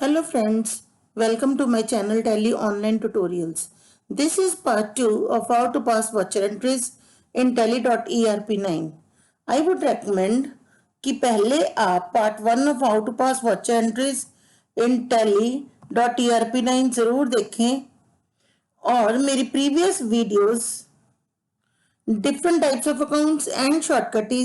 Hello friends, welcome to my channel Tally Online Tutorials. This is part 2 of how to pass voucher entries in Tally.erp9. I would recommend कि पहले आप part 1 of how to pass voucher entries in Tally.erp9 ज़रूर देखें और मेरी previous videos different types of accounts and shortcut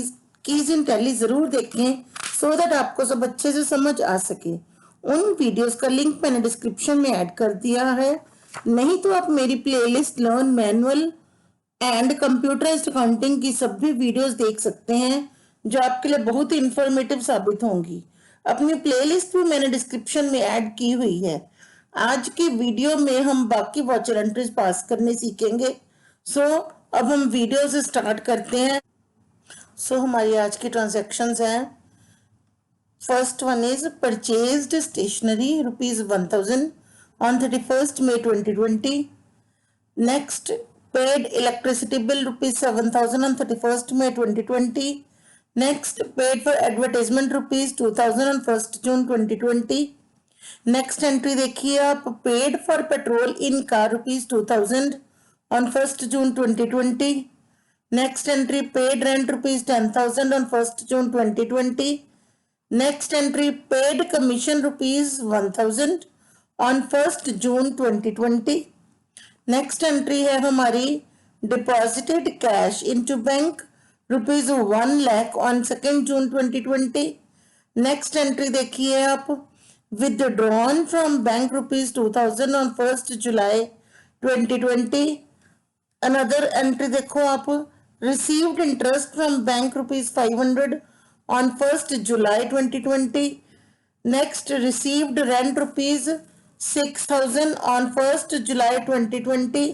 keys in Tally ज़रूर देखें so that आपको सब अच्छे से समझ आ सके। उन वीडियोस का लिंक मैंने डिस्क्रिप्शन में ऐड कर दिया है, नहीं तो आप मेरी playlist learn manual and computerised accounting की सभी वीडियोस देख सकते हैं जो आपके लिए बहुत ही इंफॉर्मेटिव साबित होंगी। अपनी प्लेलिस्ट भी मैंने डिस्क्रिप्शन में ऐड की हुई है। आज की वीडियो में हम बाकी वाउचर एंट्रीज पास करने सीखेंगे। अब हम वीडियो से स्टार्ट करते हैं। हमारी आज की ट्रांजैक्शंस हैं। First one is purchased stationery rupees 1000 on 31st May 2020. Next, paid electricity bill rupees 7000 on 31st May 2020. Next, paid for advertisement rupees 2000 on 1st June 2020. Next entry देखिए आप, paid for petrol in car rupees 2000 on 1st June 2020. Next entry, paid rent rupees 10,000 on 1st June 2020. Next entry, paid commission rupees 1000 on 1st June 2020. Next entry है हमारी deposited cash into bank rupees 1 lakh on 2nd June 2020. Next entry देखिए आप, withdrawn from bank rupees 2000 on 1st July 2020. Another entry देखो आप, received interest from bank rupees 500 on 1st July 2020. Next, received rent rupees 6000 on 1st July 2020.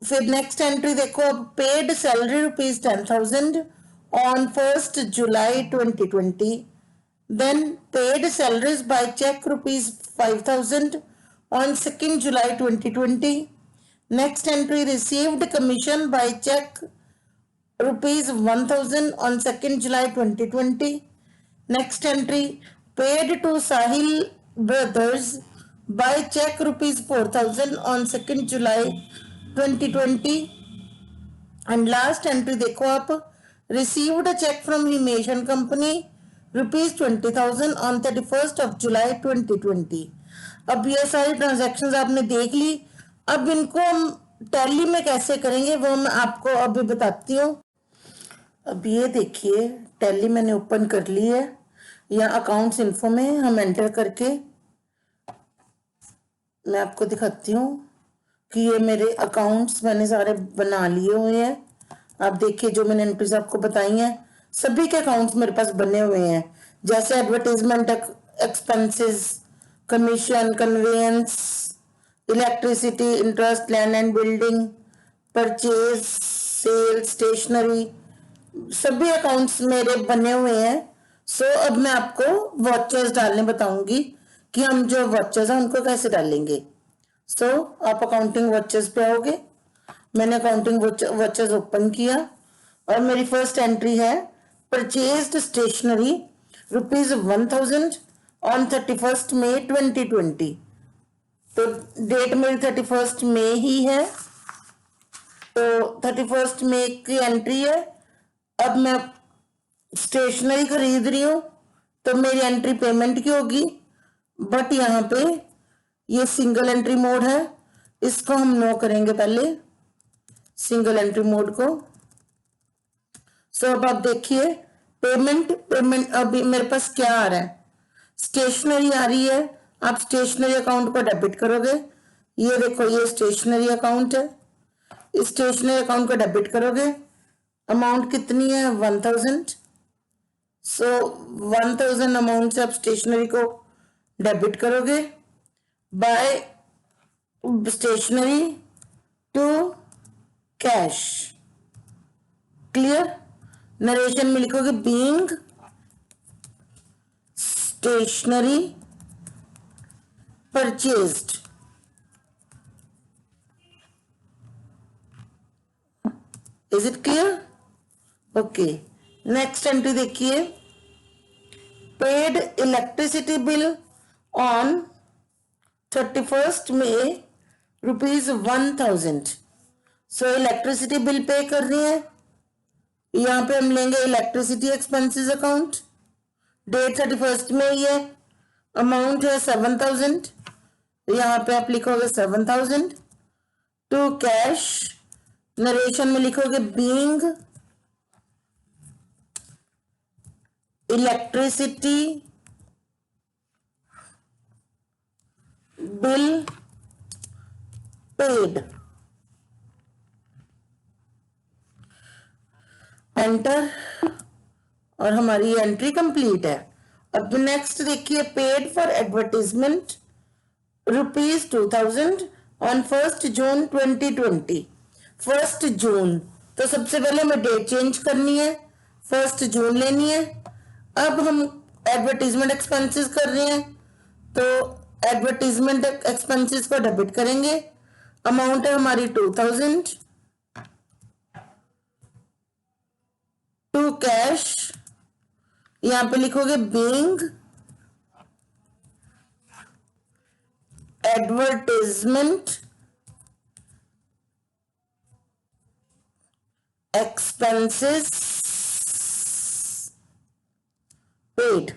फिर next entry देखो अब, paid salary rupees 10,000 on 1st July 2020. Then paid salaries by check rupees 5,000 on 2nd July 2020. Next entry, received commission by check rupees 1000 on 2nd July 2020. Next entry, paid to Sahil Brothers by check rupees 4000 on 2nd July 2020. And last entry देखो आप, received a check from Himesh and Company rupees 20,000 on 31st of July 2020. अब ये सारी transactions आपने देख ली। अब इनको हम टैली में कैसे करेंगे वो मैं आपको अभी बताती हूँ। अब ये देखिए, टैली मैंने ओपन कर ली है। या अकाउंट्स इन्फो में हम एंटर करके मैं आपको दिखाती हूँ कि ये मेरे अकाउंट्स मैंने सारे बना लिए हुए हैं। आप देखिए, जो मैंने एंट्रीज आपको बताई हैं सभी के अकाउंट्स मेरे पास बने हुए हैं, जैसे advertisement expenses, commission, conveyance, electricity, interest, land and building, purchase, sale, stationery, सभी अकाउंट्स मेरे बने हुए हैं। अब मैं आपको वॉचर्स डालने बताऊंगी कि हम जो वॉचर्स हैं उनको कैसे डालेंगे। आप अकाउंटिंग वॉचर्स पे आओगे। मैंने अकाउंटिंग वॉचर्स ओपन किया और मेरी फर्स्ट एंट्री है purchased stationery rupees 1000 on 31st May 2020। तो डेट मेरी 31st May ही है, तो 31st May की एंट्री है। अब मैं स्टेशनरी खरीद रही हूँ तो मेरी एंट्री पेमेंट की होगी, बट यहाँ पे ये सिंगल एंट्री मोड है, इसको हम नो करेंगे पहले, सिंगल एंट्री मोड को। अब आप देखिए, पेमेंट अभी मेरे पास क्या आ रहा है, स्टेशनरी आ रही है। आप स्टेशनरी अकाउंट को डेबिट करोगे। ये देखो, ये स्टेशनरी अकाउंट है, इस स्टेशनरी अकाउंट को डेबिट करोगे। अमाउंट कितनी है? 1000। 1000 अमाउंट से आप स्टेशनरी को डेबिट करोगे by stationery to cash. Clear? Narration में लिखोगे being stationery purchased. Is it clear? Okay, next entry देखिए, paid electricity bill on 31st May ₹1000। So electricity bill pay करनी है, यहाँ पे हम लेंगे electricity expenses account, date 31st में ही है, अमाउंट है 7000, यहाँ पे आप लिखोगे 7000 टू कैश, नरेशन में लिखोगे being electricity bill paid, enter, और हमारी एंट्री कंप्लीट है। अब नेक्स्ट देखिए, paid for advertisement ₹2000 on 1st June 2020। 1st June, तो सबसे पहले हमें डेट चेंज करनी है, 1st June लेनी है। अब हम एडवर्टीजमेंट एक्सपेंसेस कर रहे हैं, तो एडवर्टीजमेंट एक्सपेंसेस को डेबिट करेंगे, अमाउंट है हमारी 2000 टू कैश, यहां पे लिखोगे being advertisement expenses paid.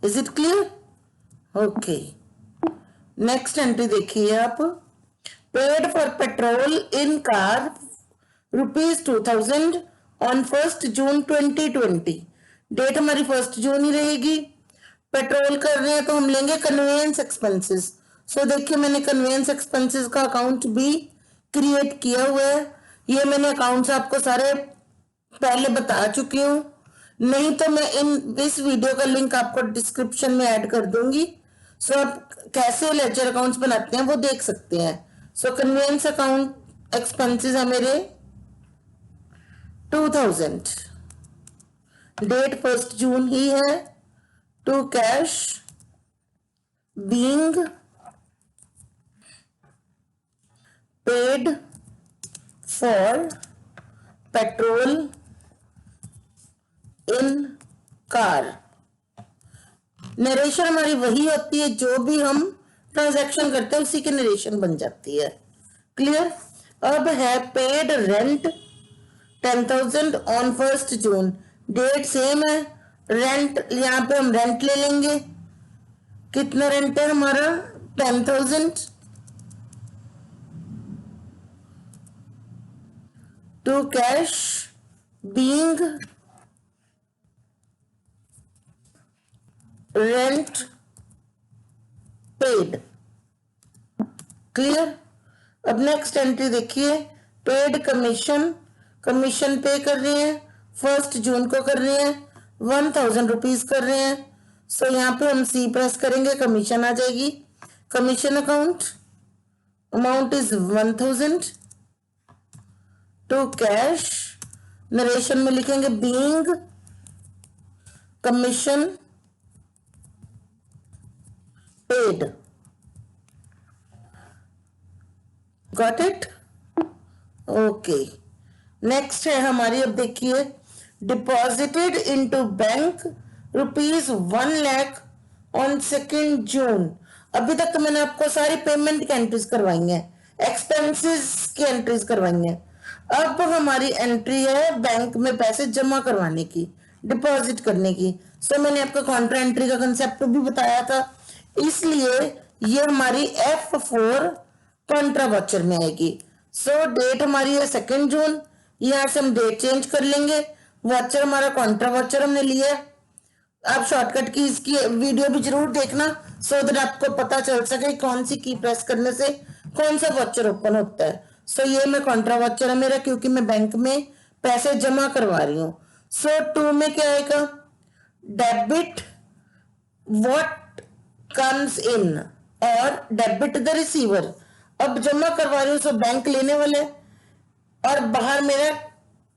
Is it clear? Okay, next entry देखिए आप, paid for petrol in car ₹2000 on 1st June 2020। Date हमारी 1st June ही रहेगी। पेट्रोल कर रहे हैं तो हम लेंगे कन्वेंस एक्सपेंसेस। सो देखिए, मैंने कन्वेंस एक्सपेंसेस का अकाउंट भी क्रिएट किया हुआ है। ये मैंने अकाउंट्स आपको सारे पहले बता चुकी हूँ, नहीं तो मैं इस वीडियो का लिंक आपको डिस्क्रिप्शन में ऐड कर दूंगी। सो आप कैसे लेजर अकाउंट्स बनाते हैं वो देख सकते हैं। सो कन्वेंस अकाउंट एक्सपेंसेस है मेरे 2000, डेट 1st June ही है, to cash being paid for petrol in car. Narration हमारी वही होती है, जो भी हम ट्रांजैक्शन करते हैं उसी की नरेशन बन जाती है। क्लियर? अब है paid rent 10,000 on 1st June, date same है, रेंट यहाँ पे हम रेंट ले लेंगे। कितना रेंट है हमारा? 10,000 to cash being rent paid. Clear? अब नेक्स्ट एंट्री देखिए, पेड कमीशन, कमीशन पे कर रहे हैं, 1st June को कर रहे हैं, 1000 रुपीज कर रहे हैं। सो यहाँ पे हम सी प्रेस करेंगे, कमीशन आ जाएगी। Commission account, amount is 1000 to cash, narration में लिखेंगे being commission paid. Got it? Okay, next है हमारी, अब देखिए, deposited into bank ₹1 lakh on 2nd June। अभी तक तो मैंने आपको सारी पेमेंट की एंट्रीज करवाई हैं, एक्सपेंसेस की एंट्रीज करवाई हैं। अब हमारी एंट्री है बैंक में पैसे जमा करवाने की, डिपॉजिट करने की। सो मैंने आपको कॉन्ट्रा एंट्री का कंसेप्ट भी बताया था, इसलिए ये हमारी F4 कॉन्ट्रा वाचर में आएगी। सो डेट हमारी है 2nd June, यहां से हम डेट चेंज कर लेंगे। वाचर हमारा कॉन्ट्रा वाचर हमने लिया है। आप शॉर्टकट की इसकी वीडियो भी जरूर देखना, सो दैट आपको पता चल सके कौन सी की प्रेस करने से कौन सा वाचर ओपन होता है। सो ये मैं कॉन्ट्रा वाचर है मेरा, क्योंकि मैं बैंक में पैसे जमा करवा रही हूँ। सो 2 में क्या आएगा? डेबिट व्हाट कम्स इन और डेबिट द रिसीवर। अब जमा करवा रही हूँ, सो बैंक लेने वाले और बाहर मेरा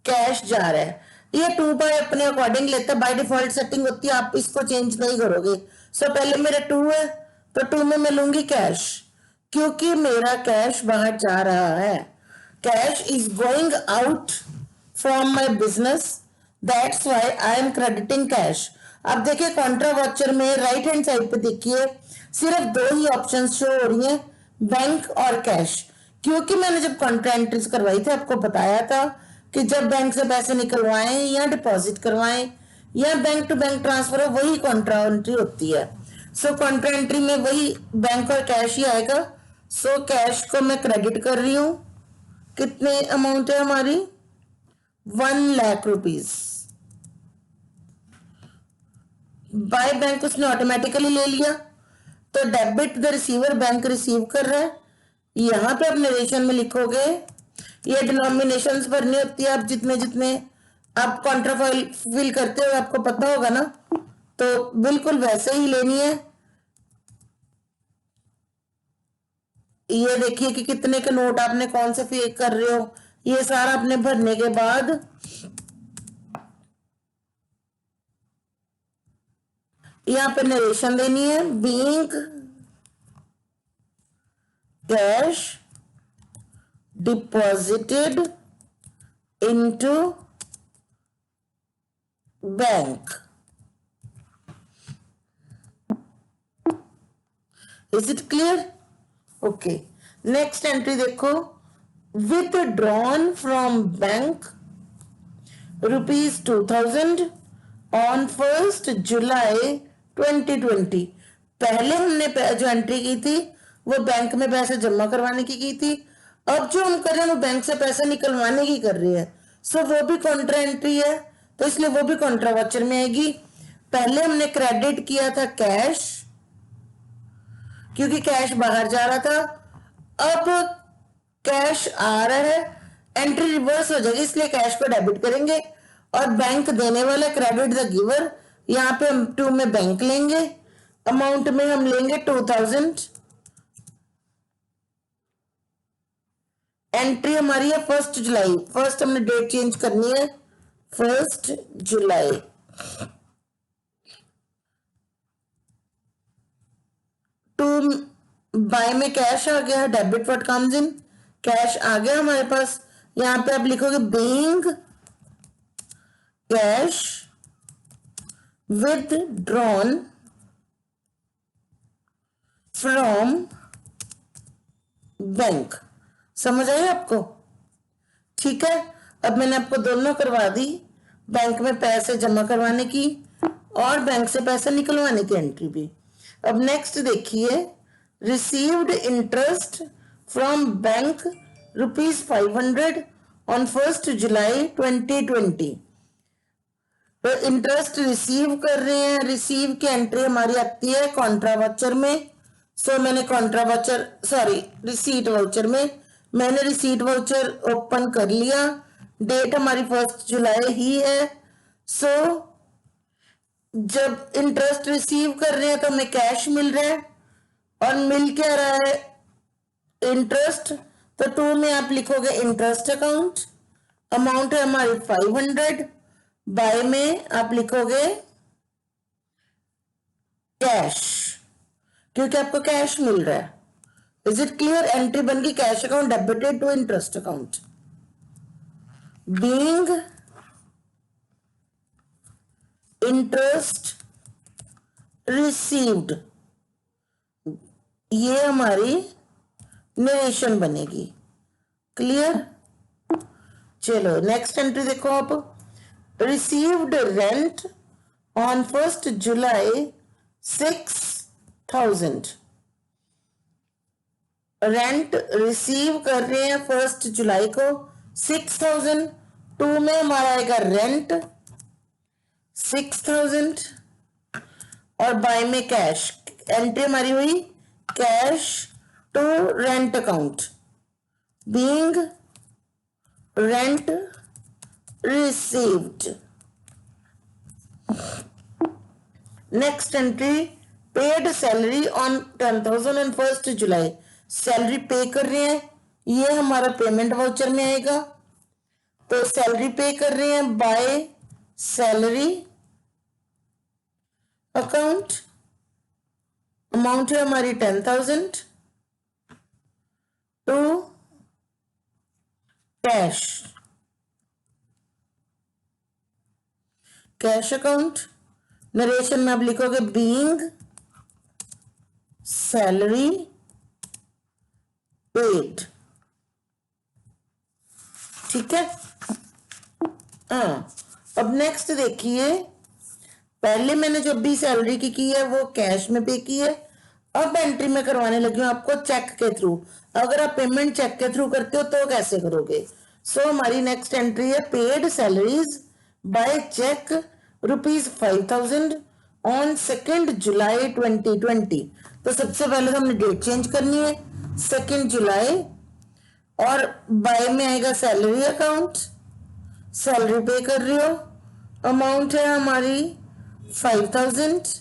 कैश जा रहा है। ये 2 बाय अपने अकॉर्डिंग लेता है, बाय डिफॉल्ट सेटिंग होती है, आप इसको चेंज नहीं करोगे। सो पहले मेरा 2 है, तो 2 में मैं लूंगी कैश, क्योंकि मेरा कैश बाहर जा रहा है। Cash is going out from my business, that's why I am crediting cash. अब देखिए कॉन्ट्रा वॉचर में राइट हैंड साइड पे देखिए सिर्फ दो ही ऑप्शन शो हो रही हैं, बैंक और कैश। क्योंकि मैंने जब कॉन्ट्रा एंट्रीज करवाई थी आपको बताया था कि जब बैंक से पैसे निकलवाएं या डिपॉजिट करवाएं या बैंक टू बैंक ट्रांसफर हो वही कॉन्ट्रा एंट्री होती है। सो कॉन्ट्रा एंट्री में वही बैंक और कैश ही आएगा। सो कैश को मैं क्रेडिट कर रही हूँ। कितने अमाउंट है हमारी? 1,00,000 रुपीज। बाय बैंक उसने ऑटोमेटिकली ले लिया, तो debit the receiver, bank receive कर रहा है। यहां पे आप नरेशन में लिखोगे, ये डिनोमिनेशंस भरनी होती है, आप जितने जितने आप कॉन्ट्रा फिल करते हो आपको पता होगा ना, तो बिल्कुल वैसे ही लेनी है। ये देखिए कि कितने के नोट आपने कौन से फिल कर रहे हो, ये सारा आपने भरने के बाद यहाँ पे नरेशन देनी है। Being cash deposited into bank. Is it clear? Okay, next entry देखो, withdrawn from bank ₹2,000 on 1st July 2020। पहले हमने जो एंट्री की थी वो बैंक में पैसे जमा करवाने की थी, अब जो हम कर रहे हैं वो बैंक से पैसे निकलवाने की कर रहे हैं। सो वो भी कॉन्ट्रा एंट्री है, तो इसलिए वो भी कॉन्ट्रा वॉचर में आएगी। पहले हमने क्रेडिट किया था कैश, क्योंकि कैश बाहर जा रहा था, अब कैश आ रहा है, एंट्री रिवर्स हो जाएगी, इसलिए कैश को डेबिट करेंगे और बैंक देने वाला क्रेडिट द गिवर। यहाँ पे हम 2 में बैंक लेंगे, अमाउंट में हम लेंगे 2,000। एंट्री हमारी है 1st जुलाई, फर्स्ट हमने डेट चेंज करनी है 1st जुलाई। टू बाय में कैश आ गया, debit what comes in, cash आ गया हमारे पास। यहां पे आप लिखोगे being cash withdrawn from bank. समझ आई आपको? ठीक है, अब मैंने आपको दोनों करवा दी, बैंक में पैसे जमा करवाने की और बैंक से पैसे निकलवाने की एंट्री भी। अब नेक्स्ट देखिए, received interest from bank ₹500 on 1st July 2020। तो इंटरेस्ट रिसीव कर रहे हैं, रिसीव की एंट्री हमारी आती है कॉन्ट्रा वाउचर में। सो मैंने कॉन्ट्रा वाउचर रिसीट वाउचर में मैंने रिसीट वाउचर ओपन कर लिया, डेट हमारी 1st जुलाई ही है। सो जब इंटरेस्ट रिसीव कर रहे हैं तो हमें कैश मिल रहा है, और मिल क्या रहा है? इंटरेस्ट। तो 2 में आप लिखोगे इंटरेस्ट अकाउंट, अमाउंट है हमारी 500। बाय में आप लिखोगे कैश, क्योंकि आपको कैश मिल रहा है। Is it clear? एंट्री बन गई cash account debited to interest account. Being interest received, ये हमारी नरेशन बनेगी। क्लियर? चलो नेक्स्ट एंट्री देखो आप, received rent on 1st July 6,000। Rent receive कर रहे हैं 1st जुलाई को 6,000। 2 में हमारा आएगा रेंट 6,000 और बाय में कैश। एंट्री हमारी हुई cash to rent account, being rent received. Next entry, paid salary on 10,000 on 1st July. Salary pay कर रहे हैं, ये हमारा पेमेंट वाउचर में आएगा। तो सैलरी पे कर रहे हैं बाय सैलरी अकाउंट, अमाउंट है हमारी 10,000 to cash. Cash account. Narration में आप लिखोगे बीइंग सैलरी पेड। ठीक है। हाँ, अब नेक्स्ट देखिए, पहले मैंने जो भी सैलरी की है वो कैश में पे की है। अब एंट्री में करवाने लगी हूं आपको चेक के थ्रू। अगर आप पेमेंट चेक के थ्रू करते हो तो कैसे करोगे? सो हमारी नेक्स्ट एंट्री है paid salaries by cheque ₹5,000 on 2 July 2020। तो सबसे पहले तो हमने डेट चेंज करनी है 2 जुलाई, और बाय में आएगा सैलरी अकाउंट, सैलरी पे कर रही हो, अमाउंट है हमारी 5,000।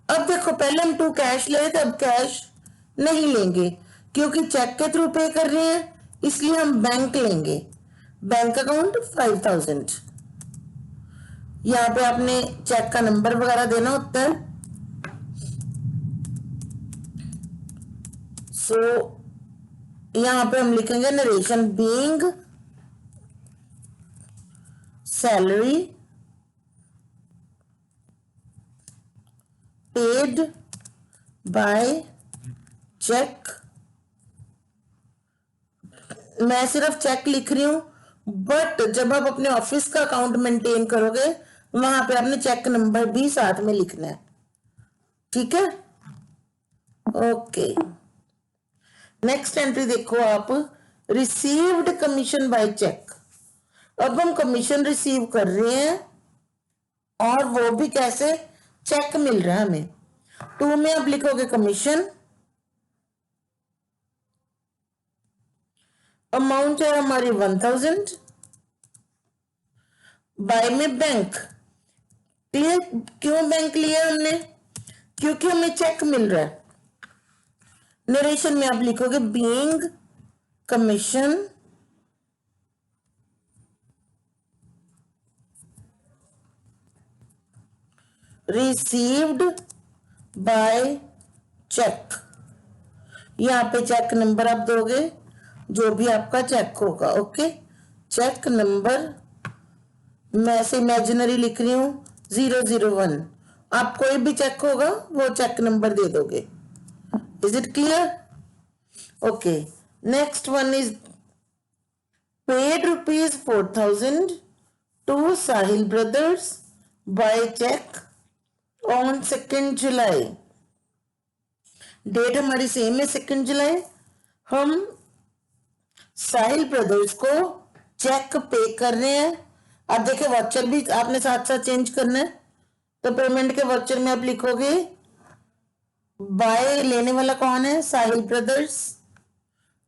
अब देखो, पहले हम 2 कैश ले थे, अब कैश नहीं लेंगे क्योंकि चेक के थ्रू पे कर रहे हैं, इसलिए हम बैंक लेंगे। Bank account 5,000। यहाँ पे आपने चेक का नंबर वगैरह देना होता है। सो यहाँ पे हम लिखेंगे narration being salary paid by cheque. मैं सिर्फ चेक लिख रही हूं, बट जब आप अपने ऑफिस का अकाउंट मेंटेन करोगे वहां पे आपने चेक नंबर भी साथ में लिखना है। ठीक है, ओके। नेक्स्ट एंट्री देखो आप, रिसीव्ड कमीशन बाय चेक। अब हम कमीशन रिसीव कर रहे हैं, और वो भी कैसे? चेक मिल रहा है हमें। 2 में आप लिखोगे कमीशन, अमाउंट है हमारी 1,000, बाय में बैंक। क्लियर? क्यों बैंक लिया हमने? क्योंकि हमें चेक मिल रहा है। नरेशन में आप लिखोगे being commission received by cheque. यहाँ पे चेक नंबर आप दोगे जो भी आपका चेक होगा। ओके, चेक नंबर मैं से इमेजिनरी लिख रही हूं 001। आप कोई भी चेक होगा वो चेक नंबर दे दोगे। Is it clear? Okay, next one is paid ₹4,000 to Sahil Brothers by check on 2 July. Date हमारी सेम है 2 जुलाई। हम साहिल ब्रदर्स को चेक पे कर रहे हैं। अब देखिए, वाउचर भी आपने साथ साथ चेंज करना है। तो पेमेंट के वाउचर में आप लिखोगे बाय, लेने वाला कौन है? साहिल ब्रदर्स।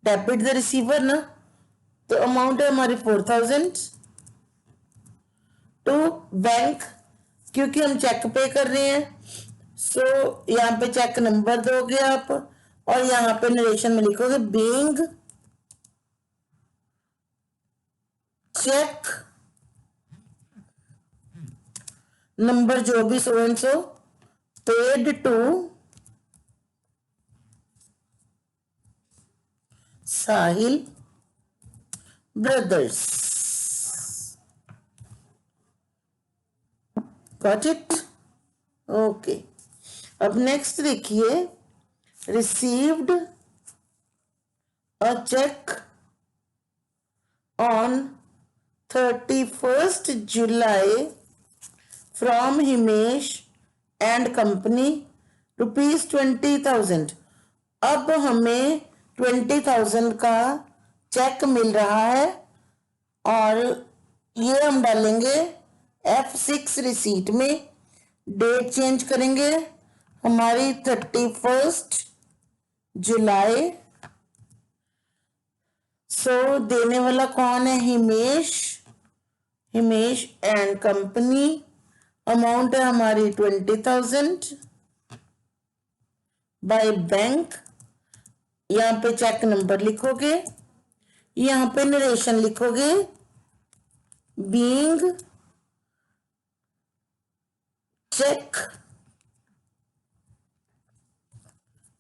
डेबिट द रिसीवर ना, तो अमाउंट है हमारी 4,000 टू बैंक, क्योंकि हम चेक पे कर रहे हैं। सो यहाँ पे चेक नंबर दोगे आप, और यहाँ पे नरेशन में लिखोगे बीइंग चेक नंबर जो भी so and so paid to Sahil Brothers. Got it? Okay. अब नेक्स्ट देखिए, received a cheque on 31 July from Himesh and company ₹20,000। अब हमें 20,000 का चेक मिल रहा है, और ये हम डालेंगे F6 रिसीट में। डेट चेंज करेंगे हमारी 31 जुलाई। सो देने वाला कौन है? Himesh, Himesh and company. Amount है हमारी 20,000 बाय बैंक। यहाँ पे चेक नंबर लिखोगे, यहाँ पे नरेशन लिखोगे being check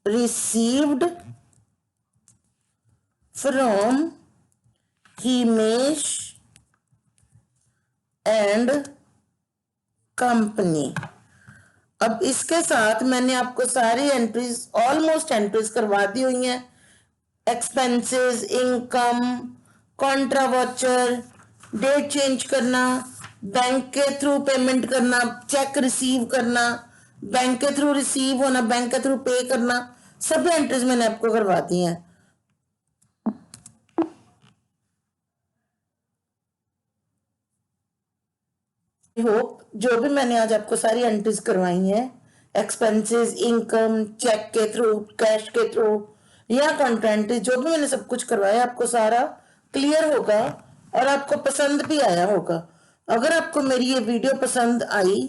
received from Himesh and company. अब इसके साथ मैंने आपको सारी एंट्रीज, ऑलमोस्ट एंट्रीज करवा दी हुई हैं। Expenses, income, contra voucher, date change करना, बैंक के थ्रू पेमेंट करना, चेक रिसीव करना, बैंक के थ्रू रिसीव होना, बैंक के थ्रू पे करना, सभी एंट्रीज मैंने आपको करवा दी हैं। होप जो भी मैंने आज आपको सारी एंट्रीज करवाई हैं, एक्सपेंसेस, इनकम, चेक के थ्रू, कैश के थ्रू या कॉन्ट्रा, जो भी मैंने सब कुछ करवाया आपको सारा क्लियर होगा और आपको पसंद भी आया होगा। अगर आपको मेरी ये वीडियो पसंद आई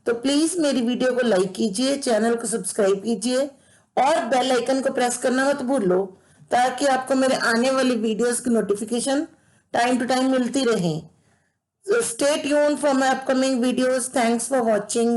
तो प्लीज मेरी वीडियो को लाइक कीजिए, चैनल को सब्सक्राइब कीजिए और बेल आइकन को प्रेस करना मत भूलो, ताकि आपको मेरे आने वाली वीडियोस की नोटिफिकेशन टाइम टू टाइम मिलती रहे। So stay tuned for my upcoming videos. Thanks for watching.